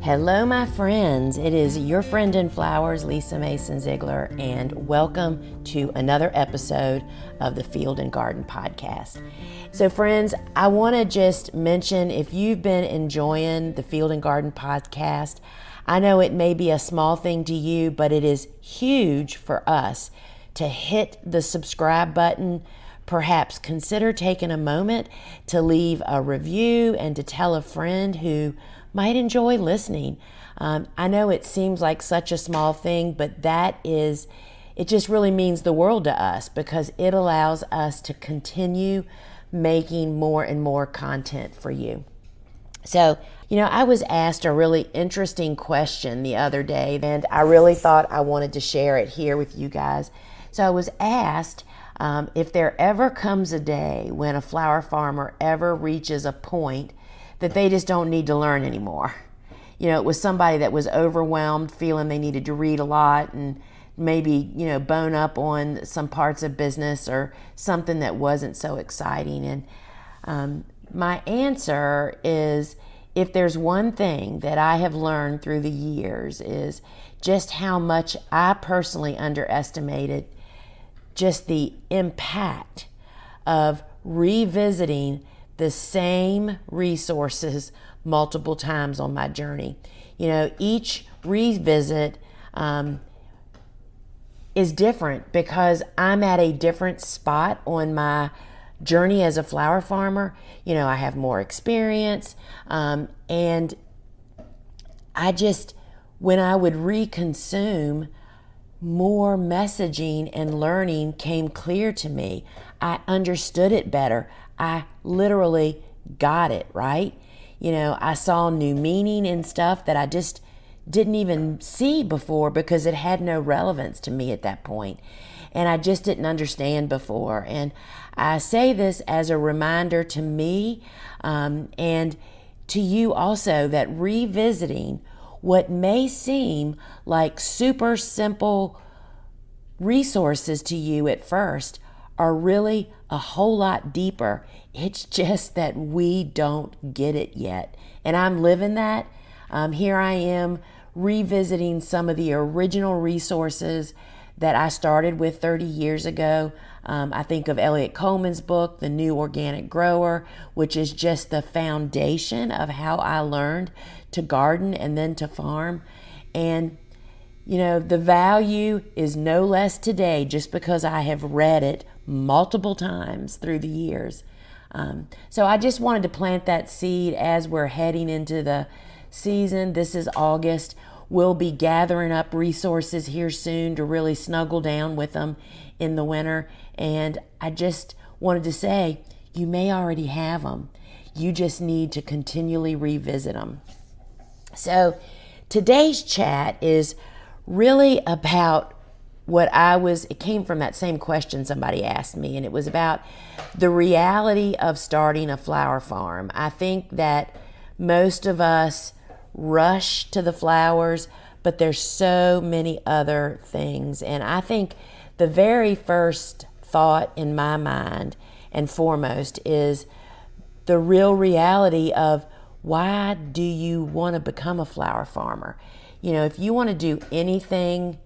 Hello, my friends. It is your friend in flowers, Lisa Mason Ziegler, and welcome to another episode of the Field and Garden Podcast. So, friends, I want to just mention, if you've been enjoying the Field and Garden Podcast, I know it may be a small thing to you, but it is huge for us to hit the subscribe button. Perhaps consider taking a moment to leave a review and to tell a friend who might enjoy listening. I know it seems like such a small thing, but it just really means the world to us because it allows us to continue making more and more content for you. So, I was asked a really interesting question the other day, and I really thought I wanted to share it here with you guys. So I was asked if there ever comes a day when a flower farmer ever reaches a point that they just don't need to learn anymore. It was somebody that was overwhelmed, feeling they needed to read a lot and maybe, bone up on some parts of business or something that wasn't so exciting. And my answer is, if there's one thing that I have learned through the years, is just how much I personally underestimated just the impact of revisiting the same resources multiple times on my journey. Each revisit is different because I'm at a different spot on my journey as a flower farmer. I have more experience, and when I would reconsume, more messaging and learning came clear to me. I understood it better. I literally got it, right? I saw new meaning in stuff that I just didn't even see before because it had no relevance to me at that point. And I just didn't understand before. And I say this as a reminder to me and to you also, that revisiting what may seem like super simple resources to you at first are really a whole lot deeper. It's just that we don't get it yet. And I'm living that. Here I am revisiting some of the original resources that I started with 30 years ago. I think of Elliot Coleman's book, The New Organic Grower, which is just the foundation of how I learned to garden and then to farm. And the value is no less today just because I have read it multiple times through the years. So I just wanted to plant that seed as we're heading into the season. This is August. We'll be gathering up resources here soon to really snuggle down with them in the winter. And I just wanted to say, you may already have them. You just need to continually revisit them. So today's chat is really about it came from that same question somebody asked me, and it was about the reality of starting a flower farm. I think that most of us rush to the flowers, but there's so many other things. And I think the very first thought in my mind and foremost is the real reality of, why do you want to become a flower farmer? If you want to do anything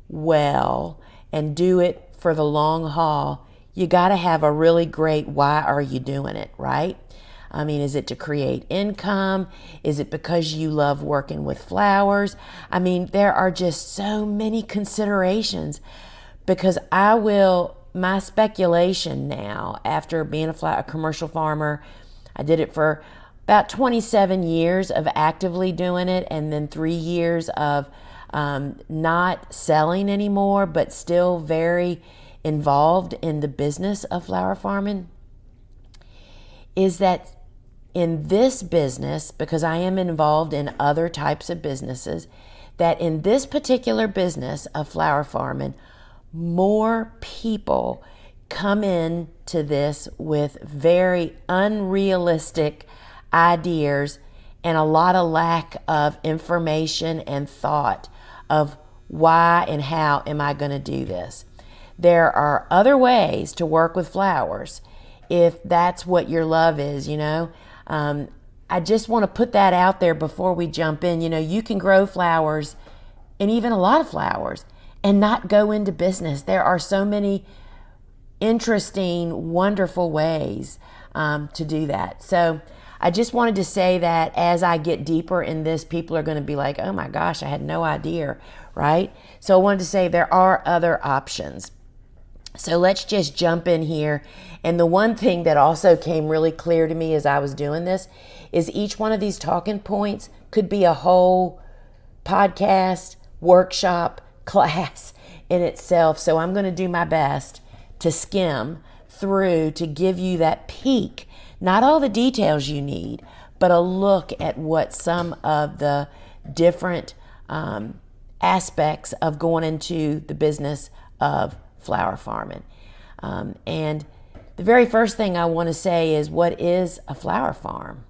well and do it for the long haul, you got to have a really great why are you doing it, right? Is it to create income? Is it because you love working with flowers? There are just so many considerations, because my speculation now, after being a commercial farmer, I did it for about 27 years of actively doing it, and then 3 years of not selling anymore, but still very involved in the business of flower farming, is that in this business, because I am involved in other types of businesses, that in this particular business of flower farming, more people come into this with very unrealistic ideas and a lot of lack of information and thought of why and how am I going to do this. There are other ways to work with flowers if that's what your love is. I just want to put that out there before we jump in. You can grow flowers, and even a lot of flowers, and not go into business. There are so many interesting, wonderful ways to do that. So I just wanted to say that as I get deeper in this, people are going to be like, oh my gosh, I had no idea, right? So I wanted to say there are other options. So let's just jump in here. And the one thing that also came really clear to me as I was doing this is each one of these talking points could be a whole podcast, workshop, class in itself. So I'm going to do my best to skim through to give you that peek, not all the details you need, but a look at what some of the different aspects of going into the business of flower farming. And the very first thing I want to say is, what is a flower farm?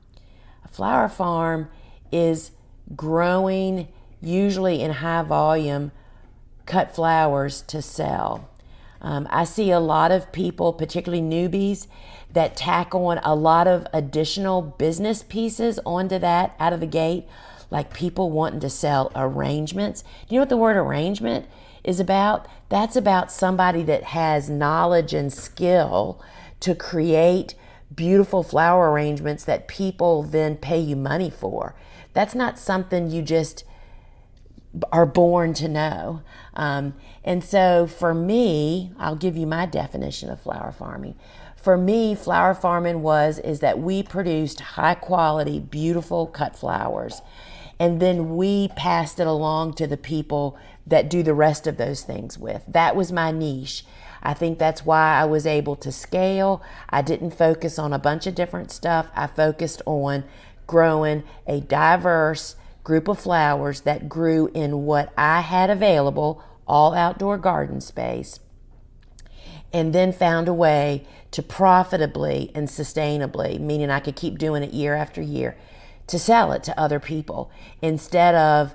A flower farm is growing, usually in high volume, cut flowers to sell. I see a lot of people, particularly newbies, that tack on a lot of additional business pieces onto that out of the gate, like people wanting to sell arrangements. Do you know what the word arrangement is about? That's about somebody that has knowledge and skill to create beautiful flower arrangements that people then pay you money for. That's not something you just are born to know. And so for me, I'll give you my definition of flower farming. For me, flower farming is that we produced high quality, beautiful cut flowers. And then we passed it along to the people that do the rest of those things with. That was my niche. I think that's why I was able to scale. I didn't focus on a bunch of different stuff. I focused on growing a diverse group of flowers that grew in what I had available, all outdoor garden space, and then found a way to profitably and sustainably, meaning I could keep doing it year after year, to sell it to other people instead of,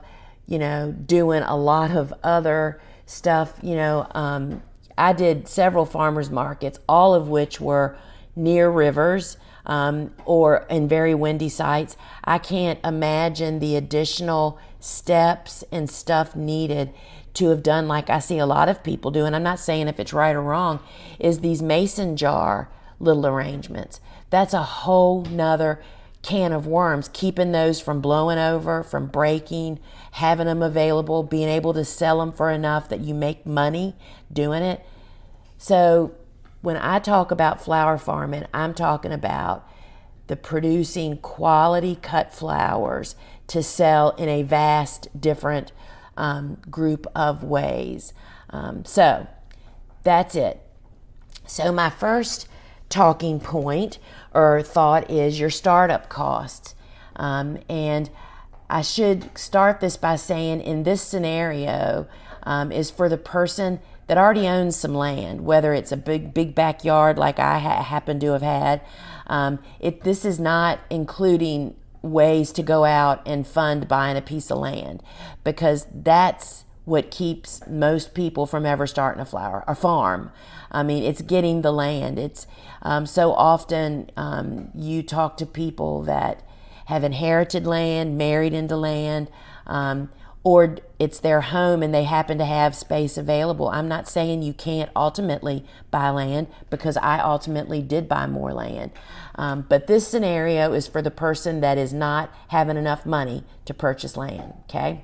doing a lot of other stuff. I did several farmers markets, all of which were near rivers, or in very windy sites. I can't imagine the additional steps and stuff needed to have done like I see a lot of people do. And I'm not saying if it's right or wrong, is these mason jar little arrangements. That's a whole nother can of worms, keeping those from blowing over, from breaking, having them available, being able to sell them for enough that you make money doing it. So when I talk about flower farming, I'm talking about the producing quality cut flowers to sell in a vast different group of ways. So that's it. So my first talking point or thought is your startup costs. And I should start this by saying in this scenario is for the person that already owns some land, whether it's a big backyard like I happen to have had. This is not including ways to go out and fund buying a piece of land, because that's what keeps most people from ever starting a farm. I mean, it's getting the land. It's so often you talk to people that have inherited land, married into land, or it's their home and they happen to have space available. I'm not saying you can't ultimately buy land, because I ultimately did buy more land. But this scenario is for the person that is not having enough money to purchase land, okay?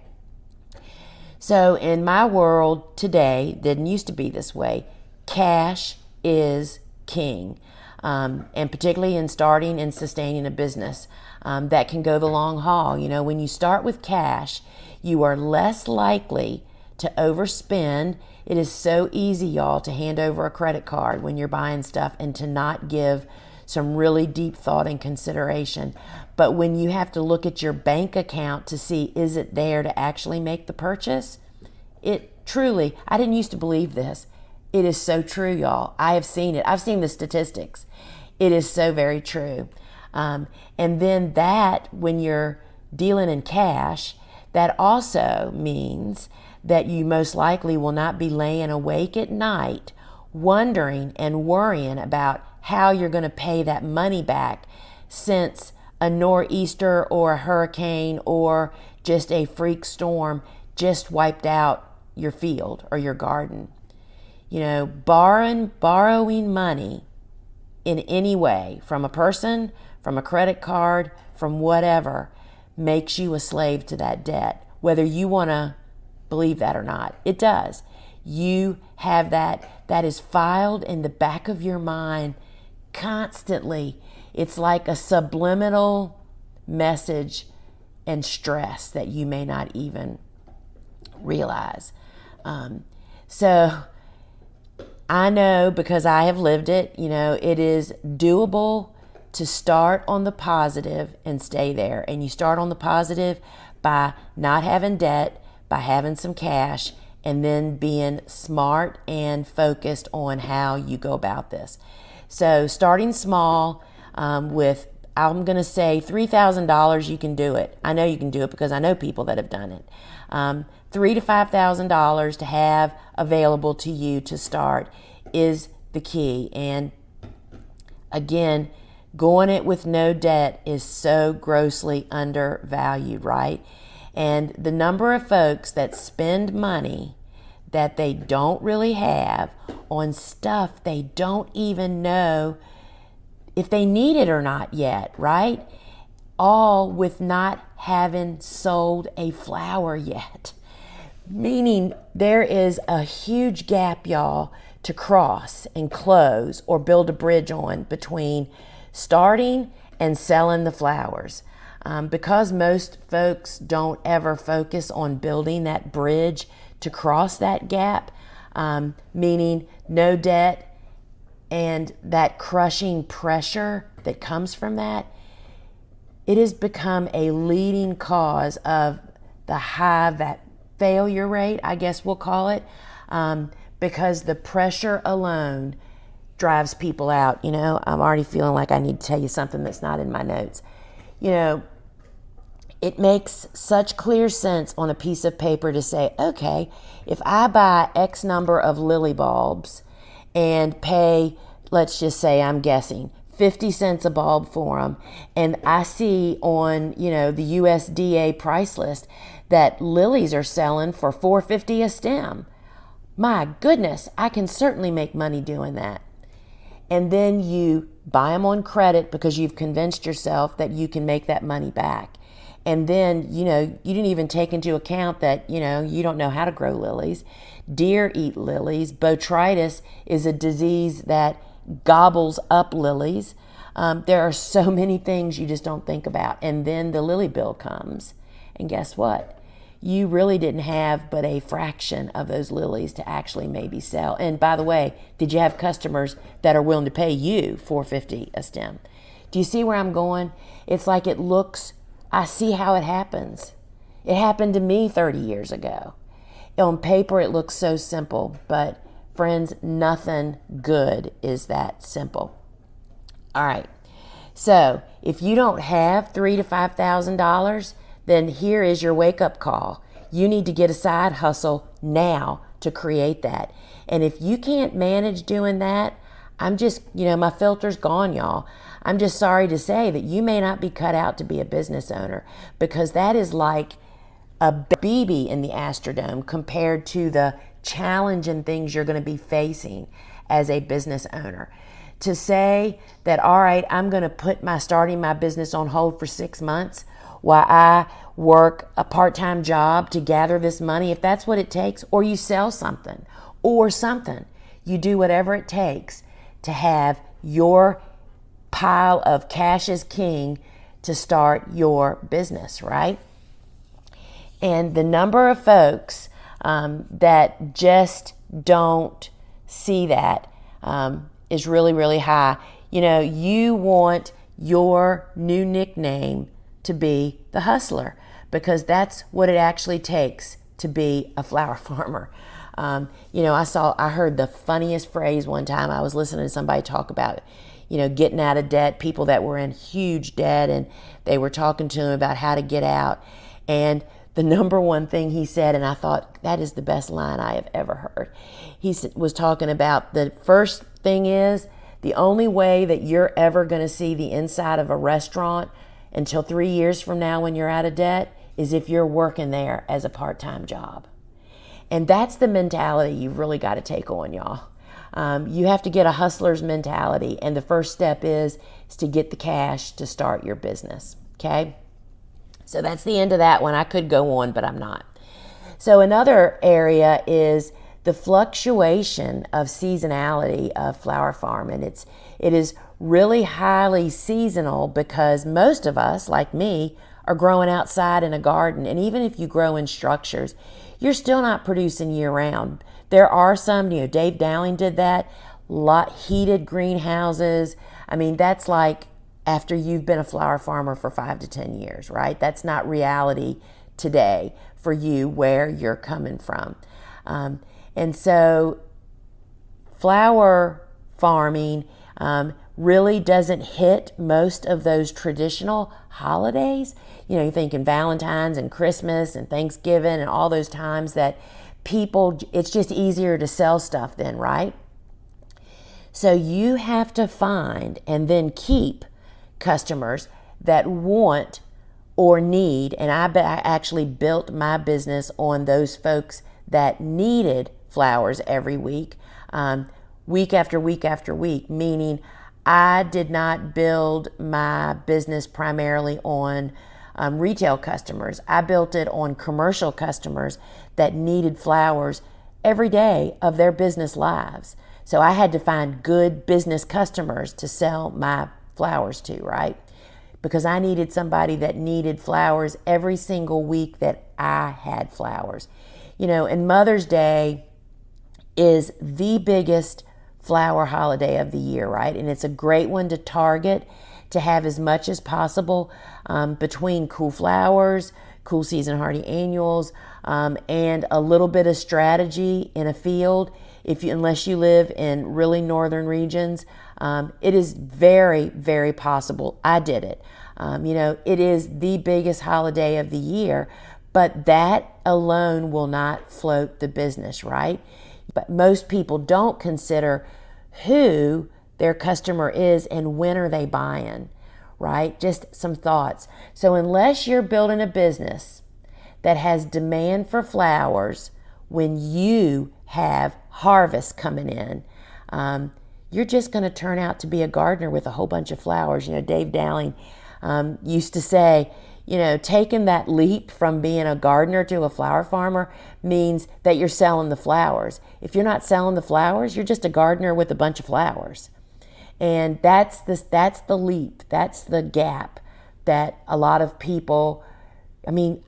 So in my world today, didn't used to be this way, cash is king. And particularly in starting and sustaining a business that can go the long haul. When you start with cash, you are less likely to overspend. It is so easy, y'all, to hand over a credit card when you're buying stuff and to not give some really deep thought and consideration. But when you have to look at your bank account to see, is it there to actually make the purchase? It truly, I didn't used to believe this. It is so true, y'all. I have seen it. I've seen the statistics. It is so very true. And then that, when you're dealing in cash, that also means that you most likely will not be laying awake at night wondering and worrying about how you're going to pay that money back, since a nor'easter or a hurricane or just a freak storm just wiped out your field or your garden. You know, borrowing money in any way from a person, from a credit card, from whatever, makes you a slave to that debt, whether you want to believe that or not. It does. You have that is filed in the back of your mind constantly. It's like a subliminal message and stress that you may not even realize. So I know, because I have lived it, you know, it is doable to start on the positive and stay there. And you start on the positive by not having debt, by having some cash, and then being smart and focused on how you go about this. So starting small with, I'm going to say $3,000, you can do it. I know you can do it because I know people that have done it. $3,000 to $5,000 to have available to you to start is the key. And again, going it with no debt is so grossly undervalued, right? And the number of folks that spend money that they don't really have on stuff they don't even know if they need it or not yet, right? All with not having sold a flower yet. Meaning there is a huge gap, y'all, to cross and close or build a bridge on between starting and selling the flowers. Because most folks don't ever focus on building that bridge to cross that gap, meaning no debt and that crushing pressure that comes from that, it has become a leading cause of the high, that failure rate, I guess we'll call it, because the pressure alone drives people out. You know, I'm already feeling like I need to tell you something that's not in my notes. You know, it makes such clear sense on a piece of paper to say, okay, if I buy X number of lily bulbs and pay, let's just say, I'm guessing, 50 cents a bulb for them, and I see on, you know, the USDA price list that lilies are selling for $4.50 a stem. My goodness, I can certainly make money doing that. And then you buy them on credit because you've convinced yourself that you can make that money back. And then, you know, you didn't even take into account that, you know, you don't know how to grow lilies. Deer eat lilies. Botrytis is a disease that gobbles up lilies. There are so many things you just don't think about. And then the lily bill comes. And guess what? You really didn't have but a fraction of those lilies to actually maybe sell. And by the way, did you have customers that are willing to pay you $4.50 a stem? Do you see where I'm going? It's like it looks, I see how it happens. It happened to me 30 years ago. On paper, it looks so simple, but friends, nothing good is that simple. All right. So if you don't have $3,000 to $5,000, then here is your wake-up call. You need to get a side hustle now to create that. And if you can't manage doing that, I'm just, you know, my filter's gone, y'all. I'm just sorry to say that you may not be cut out to be a business owner, because that is like a BB in the Astrodome compared to the challenge and things you're going to be facing as a business owner. To say that, all right, I'm going to put starting my business on hold for 6 months while I work a part-time job to gather this money, if that's what it takes, or you sell something, you do whatever it takes to have your pile of cash as king to start your business, right? And the number of folks that just don't see that is really, really high. You know, you want your new nickname to be the hustler, because that's what it actually takes to be a flower farmer. You know, I heard the funniest phrase one time. I was listening to somebody talk about, you know, getting out of debt, people that were in huge debt, and they were talking to him about how to get out. And the number one thing he said, and I thought that is the best line I have ever heard. He was talking about, the first thing is, the only way that you're ever going to see the inside of a restaurant until 3 years from now when you're out of debt is if you're working there as a part-time job. And that's the mentality you've really got to take on, y'all. You have to get a hustler's mentality, and the first step is to get the cash to start your business, okay? So that's the end of that one. I could go on, but I'm not. So another area is the fluctuation of seasonality of flower farming. It is really highly seasonal because most of us, like me, are growing outside in a garden. And even if you grow in structures, you're still not producing year round. There are some, Dave Dowling did that, heated greenhouses. I mean, that's like after you've been a flower farmer for 5 to 10 years, right? That's not reality today for you where you're coming from. And so flower farming really doesn't hit most of those traditional holidays. You're thinking Valentine's and Christmas and Thanksgiving and all those times that people, it's just easier to sell stuff then, right? So you have to find and then keep customers that want or need, and I actually built my business on those folks that needed flowers every week, week after week after week, meaning I did not build my business primarily on retail customers. I built it on commercial customers that needed flowers every day of their business lives. So I had to find good business customers to sell my flowers to, right? Because I needed somebody that needed flowers every single week that I had flowers. And Mother's Day is the biggest flower holiday of the year, right? And it's a great one to target, to have as much as possible between cool flowers, cool season hardy annuals, and a little bit of strategy in a field. Unless you live in really northern regions, it is very, very possible. I did it. It is the biggest holiday of the year, but that alone will not float the business, right? But most people don't consider who their customer is and when are they buying, right? Just some thoughts. So unless you're building a business that has demand for flowers when you have harvest coming in, you're just going to turn out to be a gardener with a whole bunch of flowers. Dave Dowling used to say, taking that leap from being a gardener to a flower farmer means that you're selling the flowers. If you're not selling the flowers, you're just a gardener with a bunch of flowers. And that's the leap. That's the gap that a lot of people,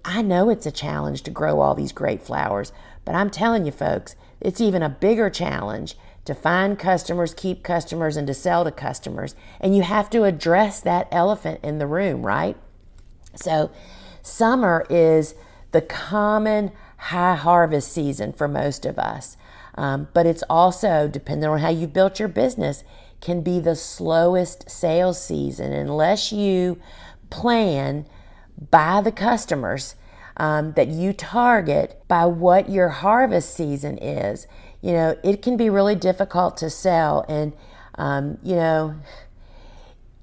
I know it's a challenge to grow all these great flowers, but I'm telling you folks, it's even a bigger challenge to find customers, keep customers, and to sell to customers. And you have to address that elephant in the room, right? So summer is the common high harvest season for most of us. But it's also, depending on how you built your business, can be the slowest sales season unless you plan by the customers that you target by what your harvest season is. It can be really difficult to sell, and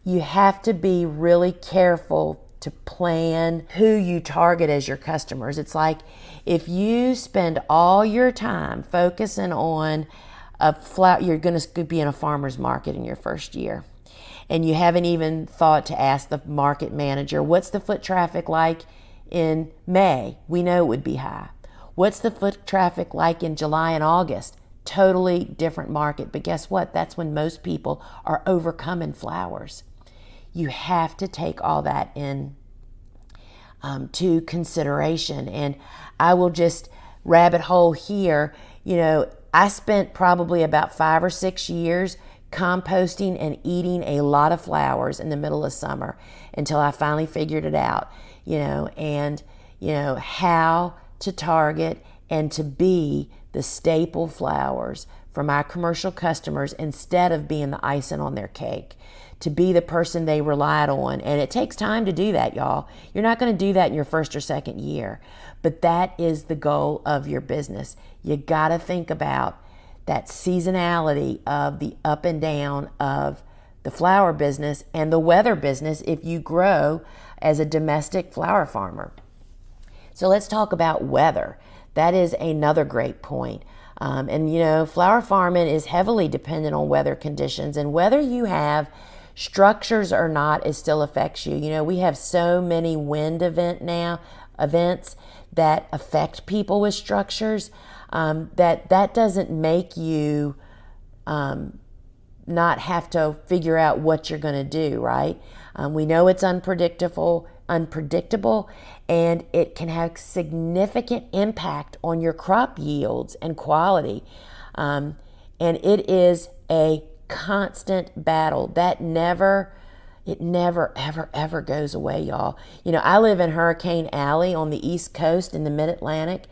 you have to be really careful to plan who you target as your customers. It's like if you spend all your time focusing on you're going to be in a farmer's market in your first year, and you haven't even thought to ask the market manager, what's the foot traffic like in May? We know it would be high. What's the foot traffic like in July and August? Totally different market. But guess what? That's when most people are overcoming flowers. You have to take all that in to consideration. And I will just rabbit hole here. I spent probably about 5 or 6 years composting and eating a lot of flowers in the middle of summer until I finally figured it out, and how to target and to be the staple flowers for my commercial customers instead of being the icing on their cake, to be the person they relied on. And it takes time to do that, y'all. You're not going to do that in your first or second year, but that is the goal of your business. You got to think about that seasonality of the up and down of the flower business and the weather business if you grow as a domestic flower farmer. So let's talk about weather. That is another great point. And flower farming is heavily dependent on weather conditions, and whether you have structures or not, it still affects you. We have so many wind events that affect people with structures, that doesn't make you not have to figure out what you're going to do, right? We know it's unpredictable, and it can have significant impact on your crop yields and quality. And it is a constant battle that never, ever goes away, y'all. I live in Hurricane Alley on the East Coast in the Mid-Atlantic,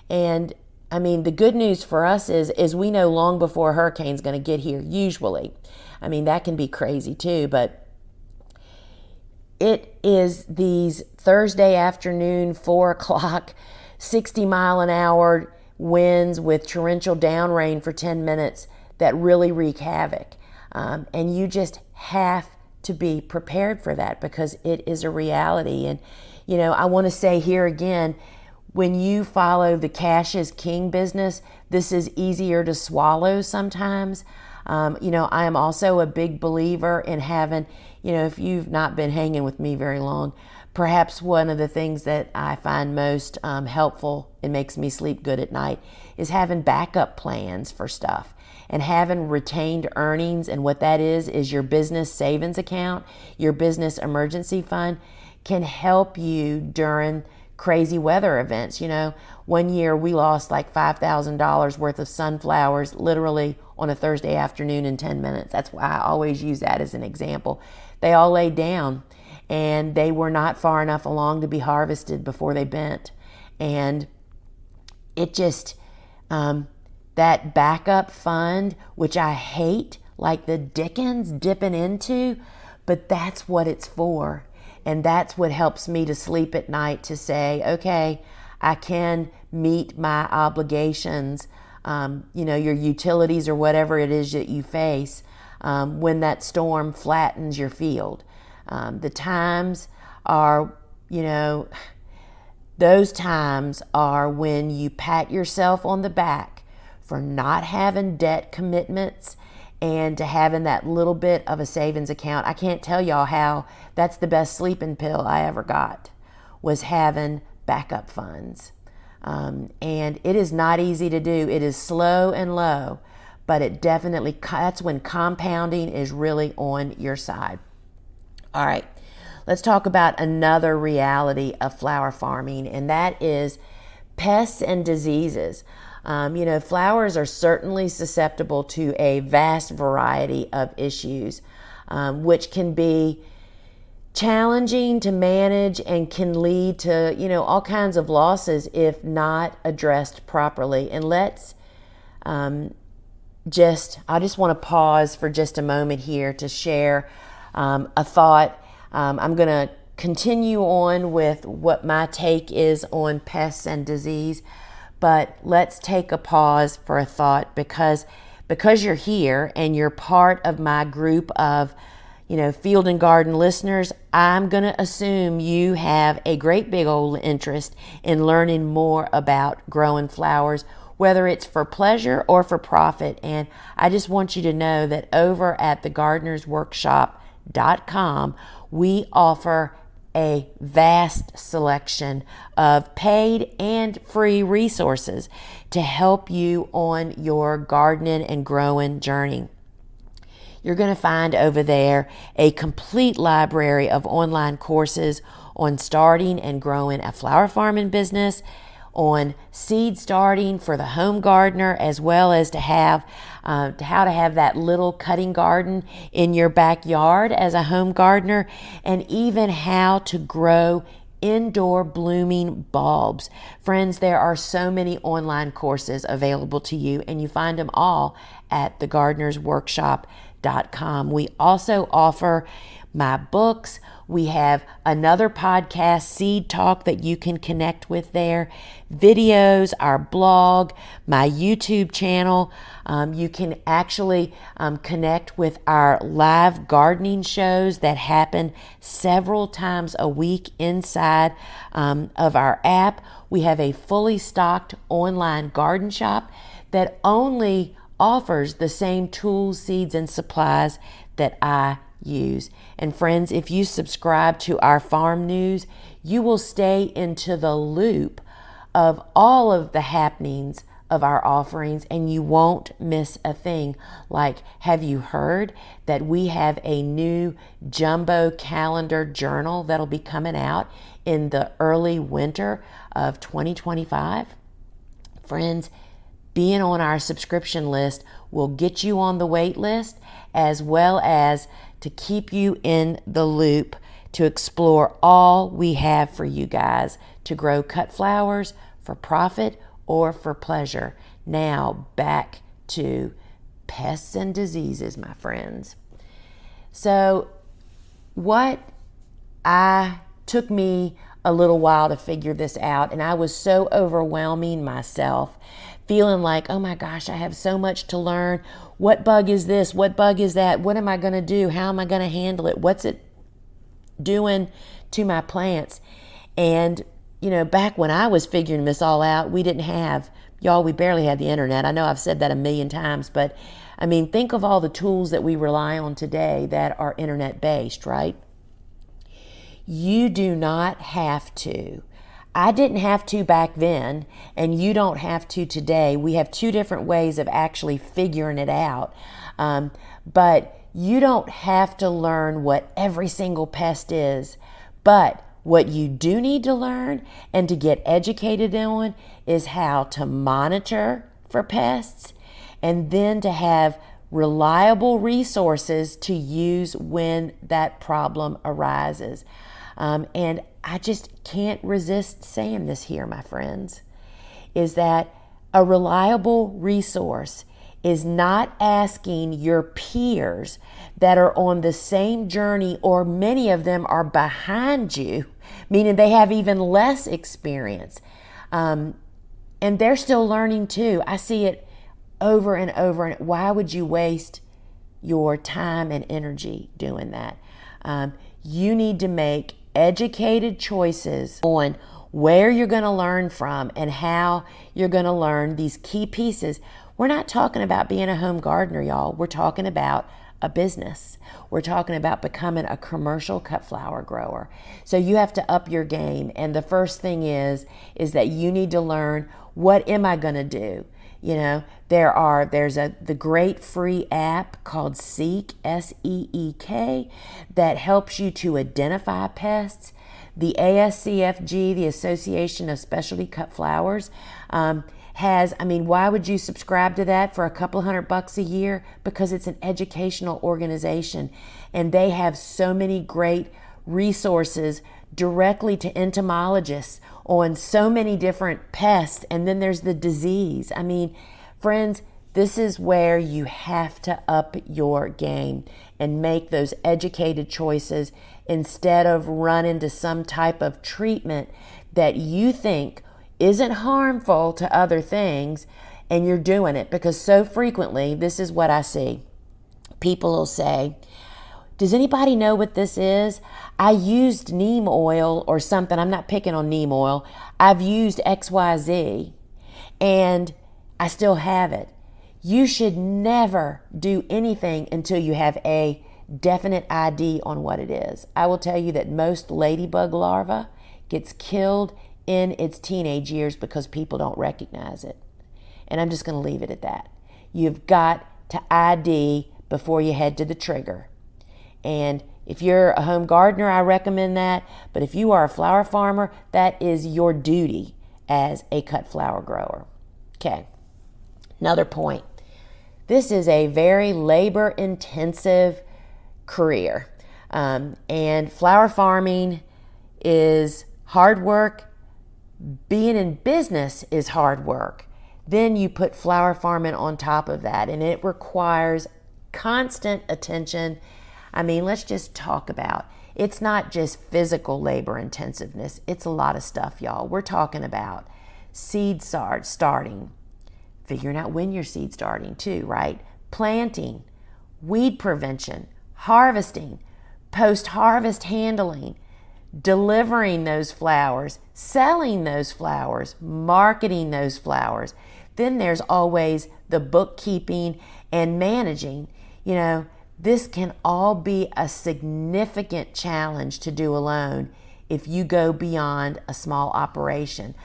and I mean, the good news for us is we know long before a hurricane's going to get here, usually. I mean, that can be crazy too, but it is these Thursday afternoon, 4 o'clock, 60 mile an hour winds with torrential down rain for 10 minutes that really wreak havoc. And you just have to be prepared for that because it is a reality. And, I want to say here again, when you follow the cash is king business, this is easier to swallow sometimes. I am also a big believer in having, if you've not been hanging with me very long, perhaps one of the things that I find most helpful and makes me sleep good at night is having backup plans for stuff and having retained earnings. And what that is your business savings account, your business emergency fund can help you during crazy weather events. One year we lost like $5,000 worth of sunflowers literally on a Thursday afternoon in 10 minutes. That's why I always use that as an example. They all laid down and they were not far enough along to be harvested before they bent. And it just, that backup fund, which I hate like the dickens dipping into, but that's what it's for. And that's what helps me to sleep at night, to say, okay, I can meet my obligations, your utilities or whatever it is that you face when that storm flattens your field. The times are, those times are when you pat yourself on the back for not having debt commitments and to having that little bit of a savings account. I can't tell y'all how that's the best sleeping pill I ever got, was having backup funds. And it is not easy to do. It is slow and low, but it definitely, that's when compounding is really on your side. All right, let's talk about another reality of flower farming, and that is pests and diseases. Flowers are certainly susceptible to a vast variety of issues, which can be challenging to manage and can lead to, all kinds of losses if not addressed properly. And I just want to pause for just a moment here to share a thought. I'm going to continue on with what my take is on pests and disease. But let's take a pause for a thought because you're here and you're part of my group of, field and garden listeners. I'm going to assume you have a great big old interest in learning more about growing flowers, whether it's for pleasure or for profit. And I just want you to know that over at thegardenersworkshop.com, we offer a vast selection of paid and free resources to help you on your gardening and growing journey. You're going to find over there a complete library of online courses on starting and growing a flower farming business, on seed starting for the home gardener, as well as to how to have that little cutting garden in your backyard as a home gardener, and even how to grow indoor blooming bulbs. Friends, there are so many online courses available to you, and you find them all at thegardenersworkshop.com. We also offer my books. We have another podcast, Seed Talk, that you can connect with there. Videos, our blog, my YouTube channel. You can actually connect with our live gardening shows that happen several times a week inside of our app. We have a fully stocked online garden shop that only offers the same tools, seeds, and supplies that I use. And friends, if you subscribe to our farm news, you will stay into the loop of all of the happenings of our offerings, and you won't miss a thing. Like, have you heard that we have a new jumbo calendar journal that'll be coming out in the early winter of 2025? Friends, being on our subscription list will get you on the wait list, as well as to keep you in the loop to explore all we have for you guys to grow cut flowers for profit or for pleasure. Now back to pests and diseases, my friends. So what took me a little while to figure this out, and I was so overwhelming myself, feeling like, oh my gosh, I have so much to learn. What bug is this? What bug is that? What am I going to do? How am I going to handle it? What's it doing to my plants? And, back when I was figuring this all out, we barely had the internet. I know I've said that a million times, but think of all the tools that we rely on today that are internet based, right? You do not have to. I didn't have to back then, and you don't have to today. We have two different ways of actually figuring it out. But you don't have to learn what every single pest is. But what you do need to learn and to get educated on is how to monitor for pests, and then to have reliable resources to use when that problem arises. And I just can't resist saying this here, my friends, is that a reliable resource is not asking your peers that are on the same journey, or many of them are behind you, meaning they have even less experience. And they're still learning too. I see it over and over. And why would you waste your time and energy doing that? You need to make educated choices on where you're going to learn from and how you're going to learn these key pieces. We're not talking about being a home gardener, y'all. We're talking about a business. We're talking about becoming a commercial cut flower grower. So you have to up your game. And the first thing is that you need to learn, what am I going to do? There's the great free app called Seek, S-E-E-K, that helps you to identify pests. The ASCFG, the Association of Specialty Cut Flowers, why would you subscribe to that for a couple $100 a year? Because it's an educational organization, and they have so many great resources directly to entomologists on so many different pests. And then there's the disease. Friends, this is where you have to up your game and make those educated choices instead of run into some type of treatment that you think isn't harmful to other things, and you're doing it. Because so frequently, this is what I see. People will say, does anybody know what this is? I used neem oil or something. I'm not picking on neem oil. I've used XYZ and I still have it. You should never do anything until you have a definite ID on what it is. I will tell you that most ladybug larva gets killed in its teenage years because people don't recognize it. And I'm just going to leave it at that. You've got to ID before you head to the trigger. And if you're a home gardener, I recommend that. But if you are a flower farmer, that is your duty as a cut flower grower. Okay, another point. This is a very labor-intensive career. And flower farming is hard work. Being in business is hard work. Then you put flower farming on top of that, and it requires constant attention. I mean, let's just talk about, it's not just physical labor intensiveness. It's a lot of stuff, y'all. We're talking about seed starting, figuring out when your seed starting too, right? Planting, weed prevention, harvesting, post-harvest handling, delivering those flowers, selling those flowers, marketing those flowers. Then there's always the bookkeeping and managing. You know, this can all be a significant challenge to do alone if you go beyond a small operation.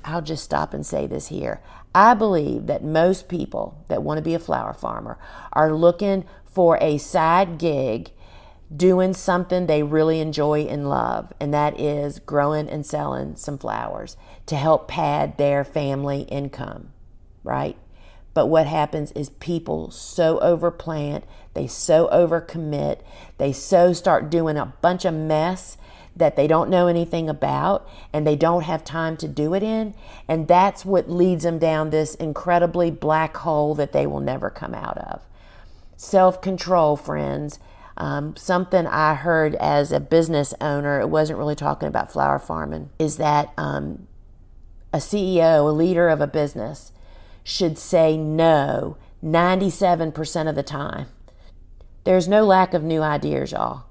I'll just stop and say this here. I believe that most people that want to be a flower farmer are looking for a side gig doing something they really enjoy and love, and that is growing and selling some flowers to help pad their family income, right? But what happens is people so overplant, they so overcommit, they so start doing a bunch of mess that they don't know anything about and they don't have time to do it in. And that's what leads them down this incredibly black hole that they will never come out of. Self-control, friends. Something I heard as a business owner, it wasn't really talking about flower farming, is that a CEO, a leader of a business, should say no 97% of the time. There's no lack of new ideas, y'all.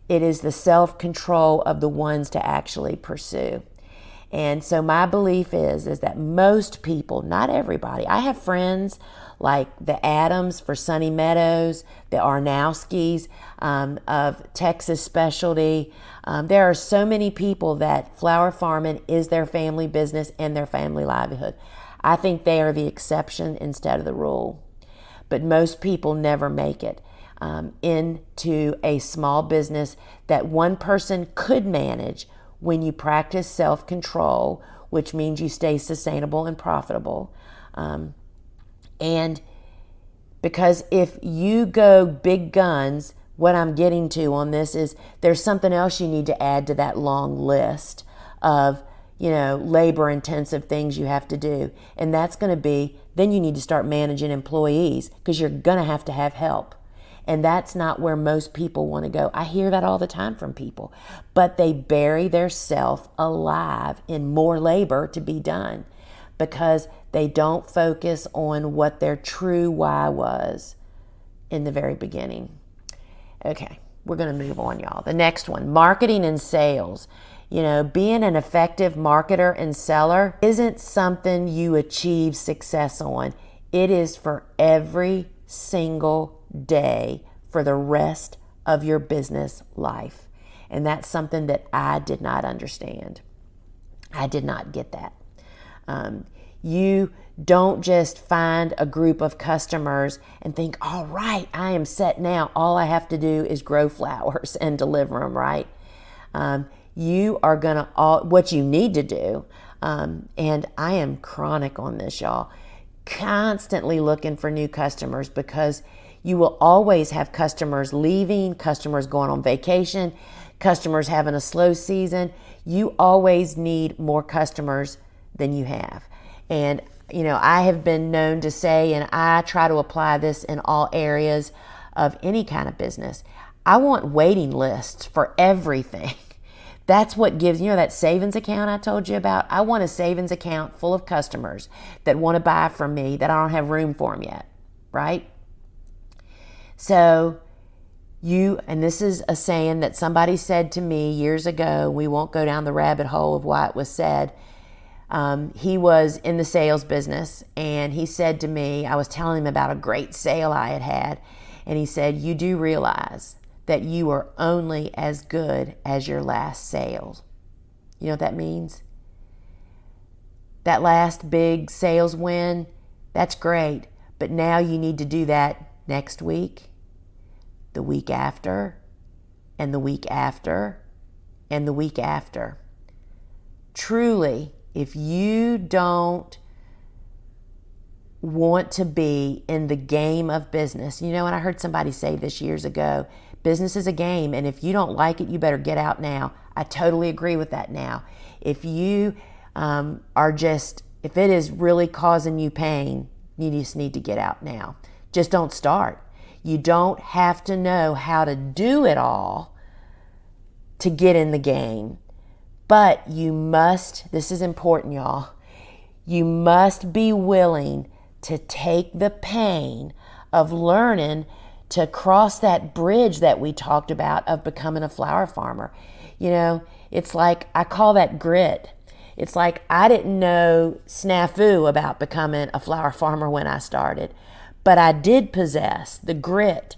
It is the self-control of the ones to actually pursue. And so my belief is that most people, not everybody, I have friends like the Adams for Sunny Meadows, the Arnowskis of Texas Specialty. There are so many people that flower farming is their family business and their family livelihood. I think they are the exception instead of the rule. But most people never make it into a small business that one person could manage when you practice self-control, which means you stay sustainable and profitable. And because if you go big guns, what I'm getting to on this is there's something else you need to add to that long list of, you know, labor intensive things you have to do. And that's going to be, then you need to start managing employees because you're going to have help. And that's not where most people want to go. I hear that all the time from people, but they bury their self alive in more labor to be done because they don't focus on what their true why was in the very beginning. Okay, we're going to move on, y'all. The next one, marketing and sales. You know, being an effective marketer and seller isn't something you achieve success on. It is for every single day for the rest of your business life. And that's something that I did not understand. I did not get that. You don't just find a group of customers and think, all right, I am set now. All I have to do is grow flowers and deliver them, right? You are going to, what you need to do, and I am chronic on this, y'all, constantly looking for new customers because you will always have customers leaving, customers going on vacation, customers having a slow season. You always need more customers than you have. And, you know, I have been known to say, and I try to apply this in all areas of any kind of business, I want waiting lists for everything. That's what gives, you know, that savings account I told you about? I want a savings account full of customers that want to buy from me that I don't have room for them yet, right? So and this is a saying that somebody said to me years ago, we won't go down the rabbit hole of why it was said. He was in the sales business and he said to me, I was telling him about a great sale I had, and he said, you do realize that you are only as good as your last sales. You know what that means? That last big sales win, that's great, but now you need to do that next week, the week after, and the week after, and the week after. Truly, if you don't want to be in the game of business, you know, and I heard somebody say this years ago, business is a game, and if you don't like it, you better get out now. I totally agree with that now. If you if it is really causing you pain, you just need to get out now. Just don't start. You don't have to know how to do it all to get in the game. But you must, this is important, y'all, you must be willing to take the pain of learning to cross that bridge that we talked about of becoming a flower farmer. You know, it's like, I call that grit. It's like I didn't know snafu about becoming a flower farmer when I started, but I did possess the grit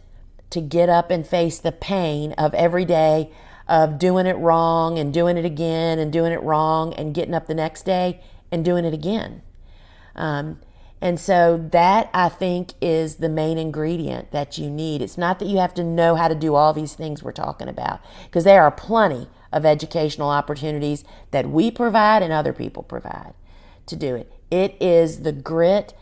to get up and face the pain of every day of doing it wrong and doing it again and doing it wrong and getting up the next day and doing it again. And so that, I think, is the main ingredient that you need. It's not that you have to know how to do all these things we're talking about, because there are plenty of educational opportunities that we provide and other people provide to do it. It is the grit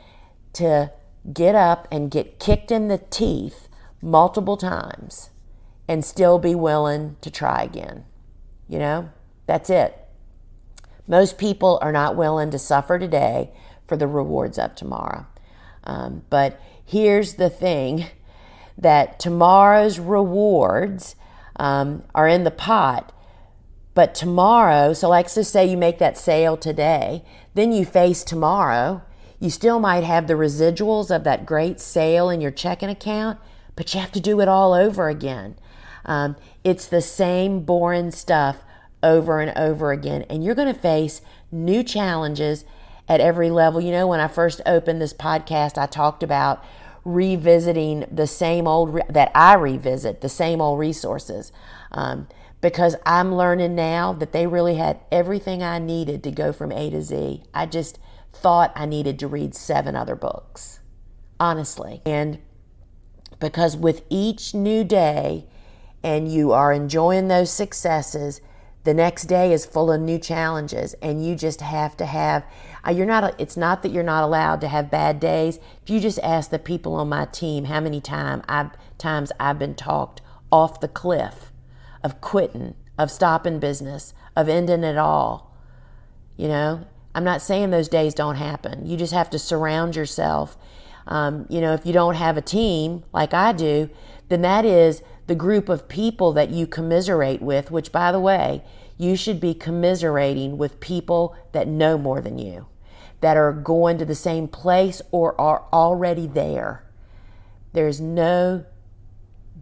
to get up and get kicked in the teeth multiple times and still be willing to try again. You know, that's it. Most people are not willing to suffer today for the rewards of tomorrow. But here's the thing, that tomorrow's rewards are in the pot, but tomorrow, so like, so say you make that sale today, then you face tomorrow, you still might have the residuals of that great sale in your checking account, but you have to do it all over again. It's the same boring stuff over and over again, and you're going to face new challenges at every level. You know, when I first opened this podcast, I talked about revisiting the same old, that I revisit the same old resources, because I'm learning now that they really had everything I needed to go from A to Z. I just thought I needed to read 7 other books, honestly. And because with each new day, and you are enjoying those successes, the next day is full of new challenges, and you just have to have, it's not that you're not allowed to have bad days. If you just ask the people on my team how many times I've been talked off the cliff of quitting, of stopping business, of ending it all. You know, I'm not saying those days don't happen. You just have to surround yourself. You know, if you don't have a team like I do, then that is the group of people that you commiserate with, which, by the way, you should be commiserating with people that know more than you, that are going to the same place or are already there. There's no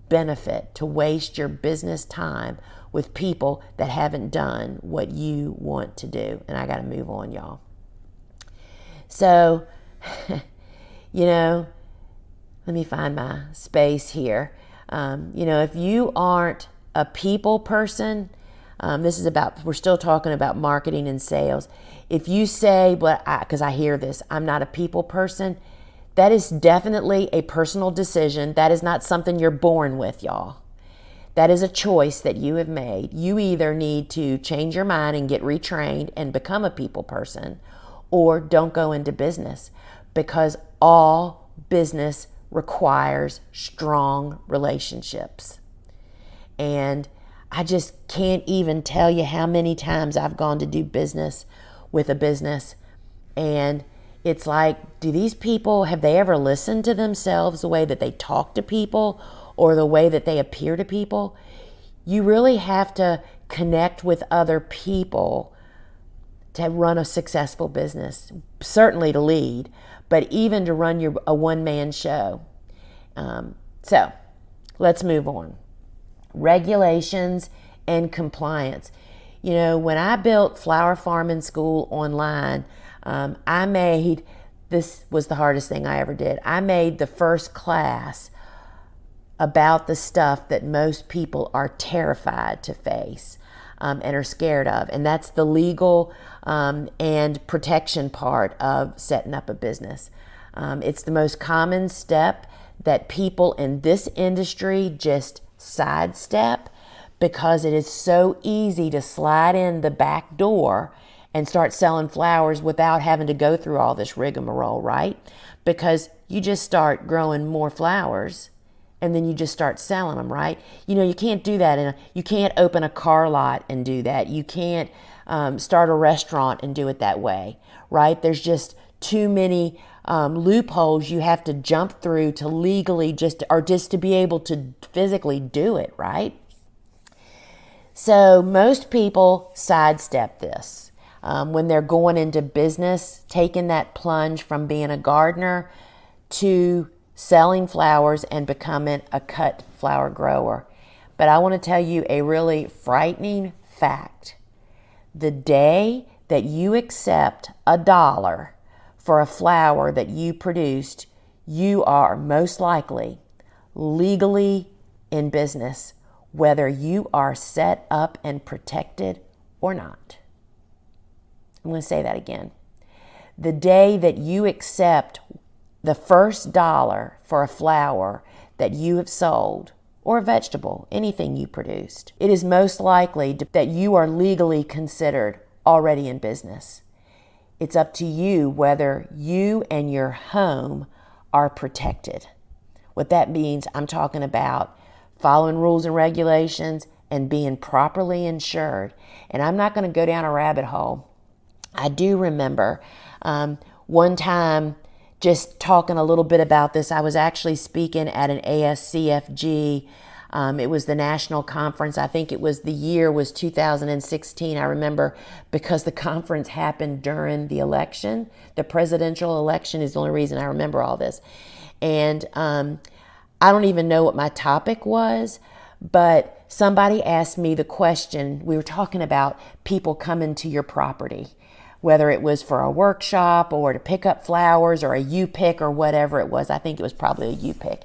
benefit to waste your business time with people that haven't done what you want to do. And I got to move on, y'all. So, you know, let me find my space here. You know, if you aren't a people person, we're still talking about marketing and sales. If you say, because I hear this, I'm not a people person, that is definitely a personal decision. That is not something you're born with, y'all. That is a choice that you have made. You either need to change your mind and get retrained and become a people person, or don't go into business, because all business requires strong relationships. And I just can't even tell you how many times I've gone to do business with a business, and it's like, do these people, have they ever listened to themselves, the way that they talk to people or the way that they appear to people? You really have to connect with other people to run a successful business, certainly to lead, but even to run a one-man show. So let's move on. Regulations and compliance. You know, when I built Flower Farming School online, this was the hardest thing I ever did. I made the first class about the stuff that most people are terrified to face and are scared of. And that's the legal and protection part of setting up a business. It's the most common step that people in this industry just sidestep, because it is so easy to slide in the back door and start selling flowers without having to go through all this rigmarole, right? Because you just start growing more flowers and then you just start selling them, right? You know, you can't do that. You can't open a car lot and do that. You can't start a restaurant and do it that way, right? There's just too many loopholes you have to jump through to legally just to be able to physically do it, right? So most people sidestep this when they're going into business, taking that plunge from being a gardener to selling flowers and becoming a cut flower grower. But I want to tell you a really frightening fact. The day that you accept $1 for a flower that you produced, you are most likely legally in business, whether you are set up and protected or not. I'm going to say that again. The day that you accept the first dollar for a flower that you have sold, or a vegetable, anything you produced, it is most likely that you are legally considered already in business. It's up to you whether you and your home are protected. What that means, I'm talking about following rules and regulations and being properly insured. And I'm not going to go down a rabbit hole. I do remember one time just talking a little bit about this. I was actually speaking at an ASCFG. It was the national conference. I think the year was 2016. I remember because the conference happened during the election. The presidential election is the only reason I remember all this. And I don't even know what my topic was, but somebody asked me the question. We were talking about people coming to your property, whether it was for a workshop or to pick up flowers or a U-pick or whatever it was. I think it was probably a U-pick.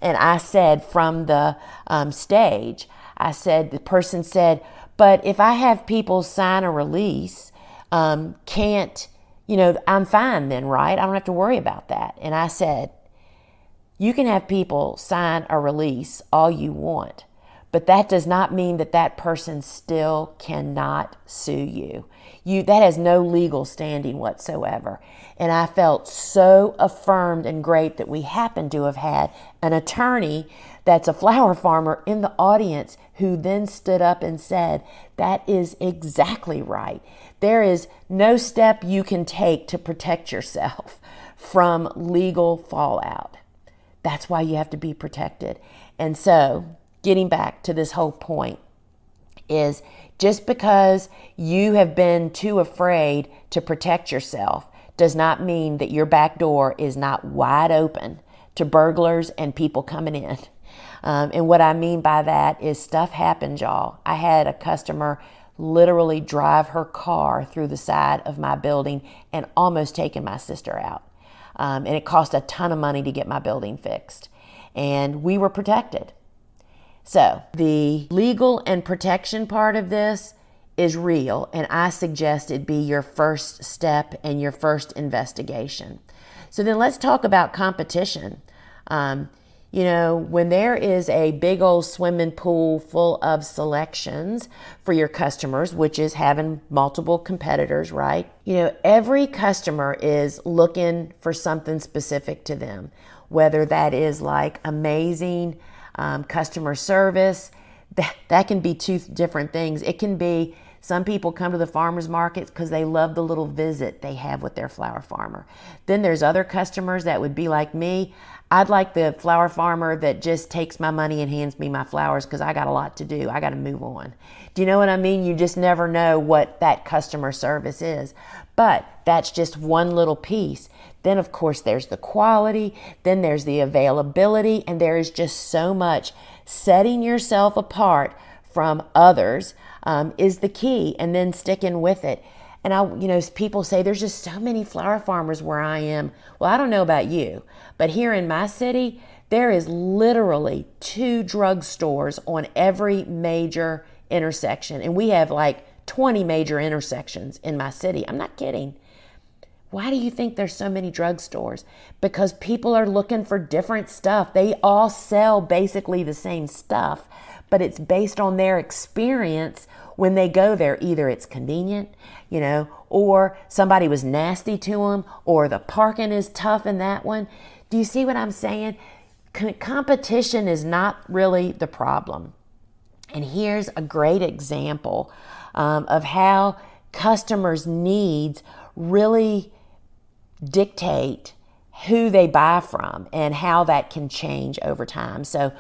And I said from the stage, the person said, but if I have people sign a release, I'm fine then, right? I don't have to worry about that. And I said, you can have people sign a release all you want, but that does not mean that person still cannot sue you. That has no legal standing whatsoever. And I felt so affirmed and great that we happened to have had an attorney that's a flower farmer in the audience who then stood up and said, that is exactly right. There is no step you can take to protect yourself from legal fallout. That's why you have to be protected. And so, getting back to this whole point is just because you have been too afraid to protect yourself does not mean that your back door is not wide open to burglars and people coming in. And what I mean by that is stuff happens, y'all. I had a customer literally drive her car through the side of my building and almost taken my sister out. And it cost a ton of money to get my building fixed. And we were protected. So the legal and protection part of this is real, and I suggest it be your first step and your first investigation. So then let's talk about competition. When there is a big old swimming pool full of selections for your customers, which is having multiple competitors, right? Every customer is looking for something specific to them, whether that is like amazing customer service. That can be two different things. It can be some people come to the farmers markets because they love the little visit they have with their flower farmer. Then there's other customers that would be like me. I'd like the flower farmer that just takes my money and hands me my flowers because I got a lot to do. I got to move on. Do you know what I mean? You just never know what that customer service is. But that's just one little piece. Then, of course, there's the quality. Then there's the availability. And there is just so much. Setting yourself apart from others is the key, and then sticking with it. And people say there's just so many flower farmers where I am. Well, I don't know about you, but here in my city, there is literally 2 drugstores on every major intersection. And we have like 20 major intersections in my city. I'm not kidding. Why do you think there's so many drugstores? Because people are looking for different stuff. They all sell basically the same stuff, but it's based on their experience when they go there. Either it's convenient, or somebody was nasty to them, or the parking is tough in that one. Do you see what I'm saying? Competition is not really the problem. And here's a great example of how customers' needs really dictate who they buy from and how that can change over time. So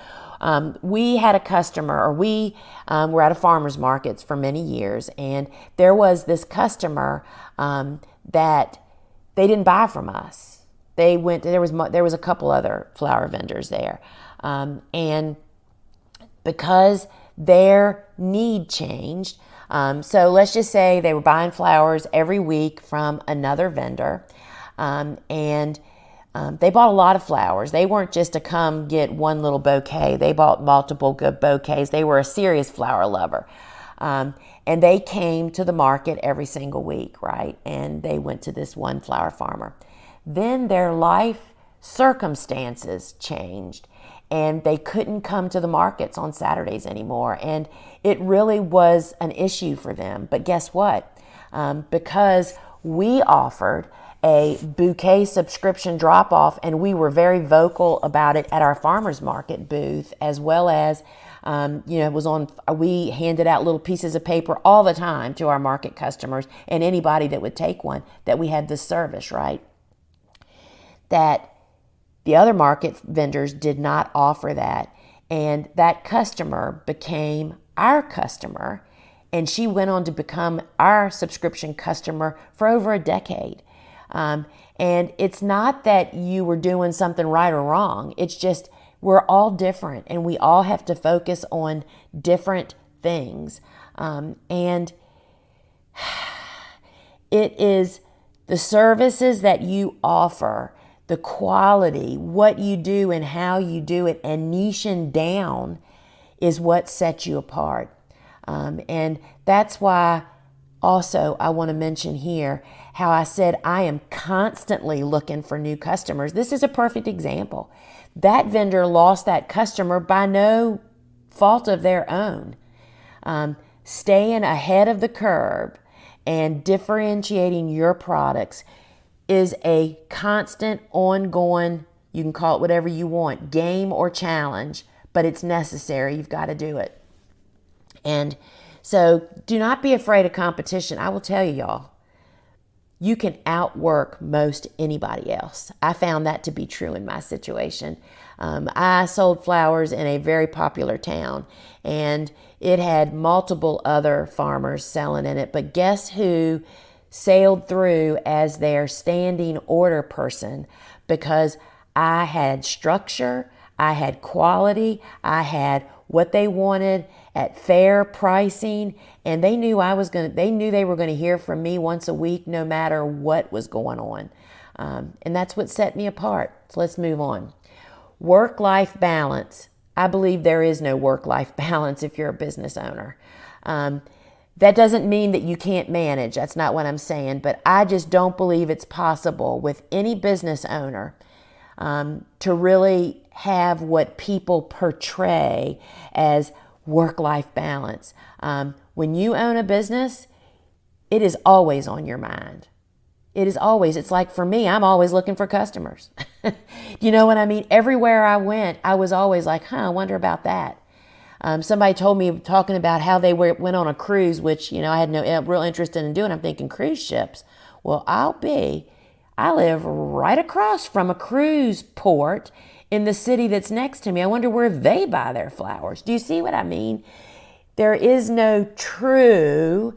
we had a customer, or we were at a farmer's markets for many years, and there was this customer that they didn't buy from us. They went. There was a couple other flower vendors there, and because their need changed. So let's just say they were buying flowers every week from another vendor, and they bought a lot of flowers. They weren't just to come get one little bouquet. They bought multiple good bouquets. They were a serious flower lover. And they came to the market every single week, right? And they went to this one flower farmer. Then their life circumstances changed, and they couldn't come to the markets on Saturdays anymore. And it really was an issue for them. But guess what? Because we offered a bouquet subscription drop-off, and we were very vocal about it at our farmers market booth, as well as it was on. We handed out little pieces of paper all the time to our market customers and anybody that would take one, that we had this service, right? That the other market vendors did not offer that. And that customer became our customer, and she went on to become our subscription customer for over a decade. And it's not that you were doing something right or wrong. It's just we're all different, and we all have to focus on different things. And it is the services that you offer, the quality, what you do and how you do it, and niching down is what sets you apart. And that's why also I want to mention here how I said I am constantly looking for new customers. This is a perfect example. That vendor lost that customer by no fault of their own. Staying ahead of the curve and differentiating your products is a constant, ongoing, you can call it whatever you want, game or challenge, but it's necessary. You've got to do it. And so do not be afraid of competition. I will tell you, y'all, you can outwork most anybody else. I found that to be true in my situation. I sold flowers in a very popular town, and it had multiple other farmers selling in it. But guess who sailed through as their standing order person? Because I had structure, I had quality, I had what they wanted at fair pricing, and they knew they were going to hear from me once a week no matter what was going on. And that's what set me apart. So let's move on. Work-life balance. I believe there is no work-life balance if you're a business owner. That doesn't mean that you can't manage. That's not what I'm saying. But I just don't believe it's possible with any business owner to really have what people portray as work-life balance. When you own a business, it is always on your mind. It is always. It's like for me, I'm always looking for customers. You know what I mean? Everywhere I went, I was always like, I wonder about that. Somebody told me, talking about how they went on a cruise, which, I had no real interest in doing. I'm thinking cruise ships. Well, I live right across from a cruise port in the city that's next to me. I wonder where they buy their flowers. Do you see what I mean? There is no true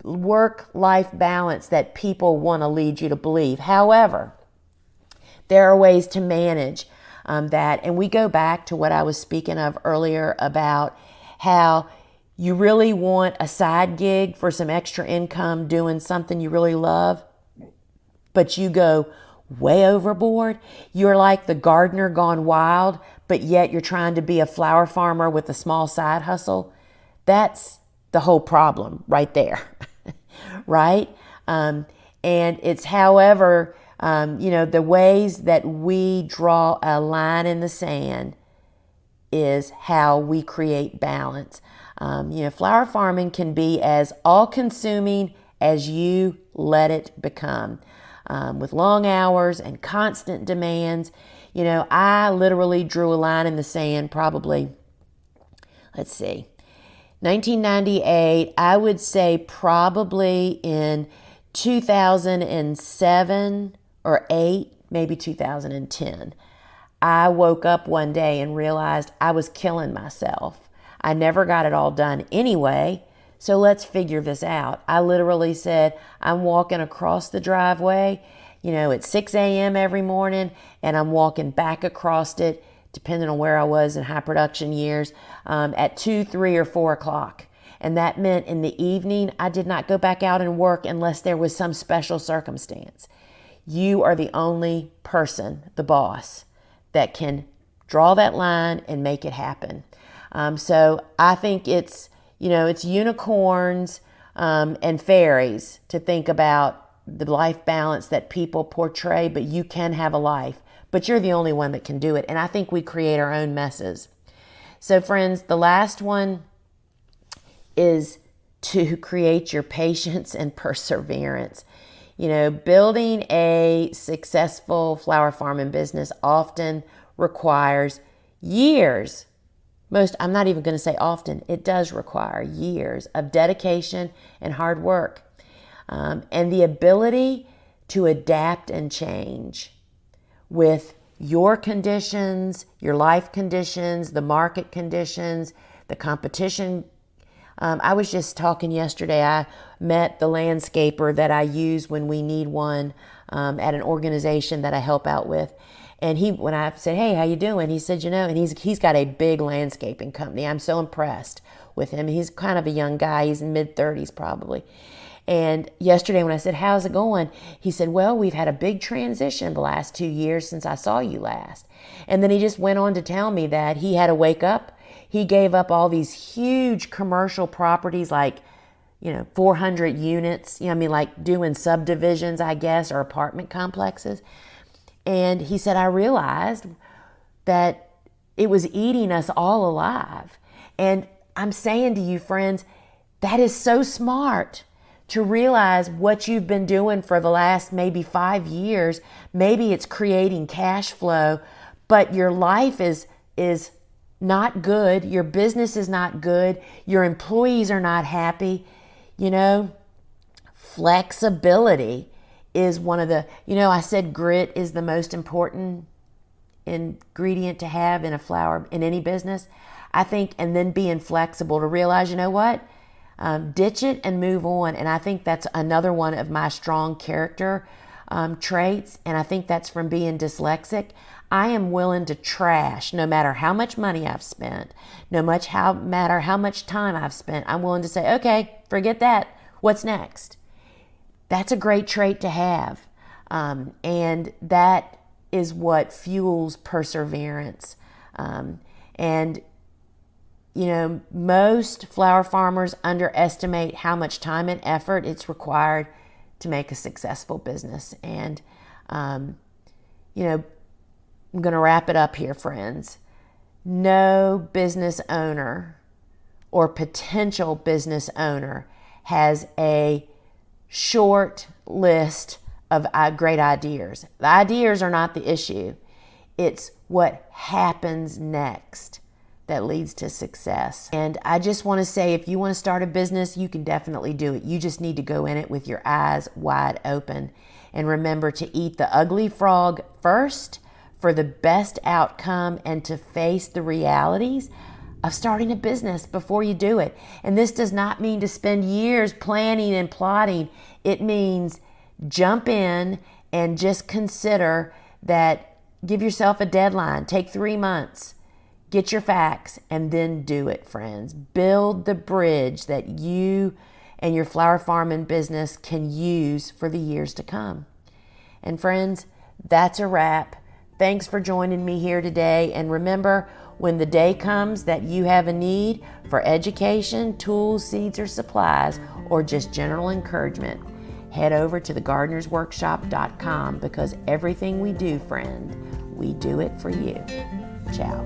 work-life balance that people want to lead you to believe. However, there are ways to manage that. And we go back to what I was speaking of earlier about how you really want a side gig for some extra income doing something you really love, but you go way overboard. You're like the gardener gone wild, but yet you're trying to be a flower farmer with a small side hustle. That's the whole problem right there, right? And it's however, the ways that we draw a line in the sand is how we create balance. Flower farming can be as all-consuming as you let it become, with long hours and constant demands. I literally drew a line in the sand probably, 1998, I would say probably in 2007 or 8, maybe 2010. I woke up one day and realized I was killing myself. I never got it all done anyway, so let's figure this out. I literally said, I'm walking across the driveway, at 6 a.m. every morning, and I'm walking back across it, depending on where I was in high production years, at 2, 3, or 4 o'clock. And that meant in the evening, I did not go back out and work unless there was some special circumstance. You are the only person, the boss, that can draw that line and make it happen. So I think it's unicorns and fairies to think about the life balance that people portray, but you can have a life. But you're the only one that can do it. And I think we create our own messes. So friends, the last one is to create your patience and perseverance. Building a successful flower farming business often requires years. I'm not even going to say often, it does require years of dedication and hard work. And the ability to adapt and change with your conditions, your life conditions, the market conditions, the competition. I was just talking yesterday, I met the landscaper that I use when we need one at an organization that I help out with. And when I said, hey, how you doing? He said, and he's got a big landscaping company. I'm so impressed with him. He's kind of a young guy. He's in mid-30s probably. And yesterday when I said, how's it going? He said, well, we've had a big transition the last 2 years since I saw you last. And then he just went on to tell me that he had to wake up. He gave up all these huge commercial properties, like, 400 units, like doing subdivisions, I guess, or apartment complexes. And he said, I realized that it was eating us all alive. And I'm saying to you, friends, that is so smart to realize what you've been doing for the last maybe 5 years. Maybe it's creating cash flow, but your life is not good. Your business is not good. Your employees are not happy. Flexibility is one of the, I said grit is the most important ingredient to have in a flower, in any business. I think, and then being flexible to realize, ditch it and move on. And I think that's another one of my strong character traits. And I think that's from being dyslexic. I am willing to trash no matter how much money I've spent, matter how much time I've spent. I'm willing to say, okay, forget that. What's next? That's a great trait to have. And that is what fuels perseverance. And most flower farmers underestimate how much time and effort it's required to make a successful business. And, I'm going to wrap it up here, friends. No business owner or potential business owner has a short list of great ideas. The ideas are not the issue. It's what happens next that leads to success. And I just want to say, if you want to start a business, you can definitely do it. You just need to go in it with your eyes wide open. And remember to eat the ugly frog first for the best outcome, and to face the realities of starting a business before you do it. And this does not mean to spend years planning and plotting. It means jump in and just consider that, give yourself a deadline. Take 3 months. Get your facts and then do it, friends. Build the bridge that you and your flower farming business can use for the years to come. And friends, that's a wrap. Thanks for joining me here today. And remember, when the day comes that you have a need for education, tools, seeds, or supplies, or just general encouragement, head over to thegardenersworkshop.com, because everything we do, friend, we do it for you. Ciao.